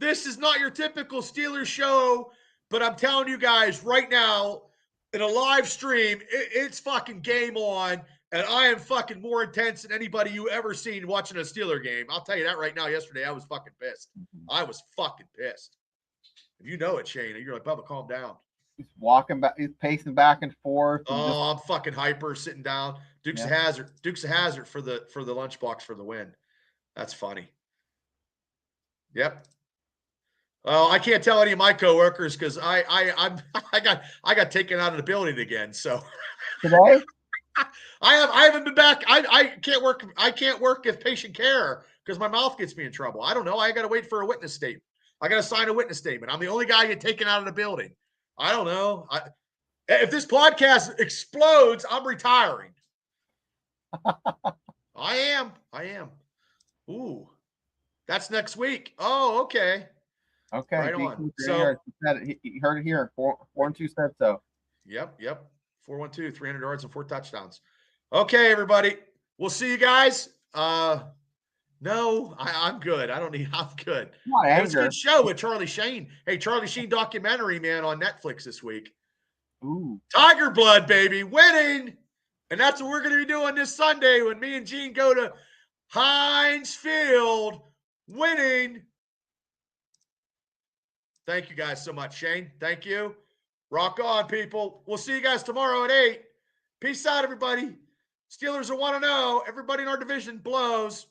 This is not your typical Steelers show, but I'm telling you guys right now, in a live stream, it's fucking game on, and I am fucking more intense than anybody you ever seen watching a Steeler game. I'll tell you that right now. Yesterday, I was fucking pissed. I was fucking pissed. If you know it, Shane, you're like, Bubba, calm down. He's walking back. He's pacing back and forth. I'm fucking hyper, sitting down. Dukes of Hazzard for the lunchbox for the win. That's funny. Yep. Well, I can't tell any of my coworkers because I got taken out of the building again. So today, I haven't been back. I can't work with patient care because my mouth gets me in trouble. I don't know. I got to wait for a witness statement. I got to sign a witness statement. I'm the only guy get taken out of the building. I don't know. If this podcast explodes, I'm retiring. I am. Ooh, that's next week. Oh, okay. Okay. Right on. So he heard it here. 4-2 said so. Yep. 412, 300 yards and 4 touchdowns. Okay, everybody. We'll see you guys. No, I'm good. I'm good. Not It was a anger. good show with Charlie Sheen. Hey, Charlie Sheen documentary, man, on Netflix this week. Ooh. Tiger blood, baby, winning. And that's what we're going to be doing this Sunday when me and Gene go to Heinz Field, winning. Thank you guys so much, Shane. Thank you. Rock on, people. We'll see you guys tomorrow at 8. Peace out, everybody. Steelers are 1-0. Everybody in our division blows.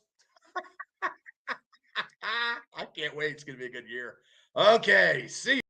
I can't wait. It's going to be a good year. Okay, see you.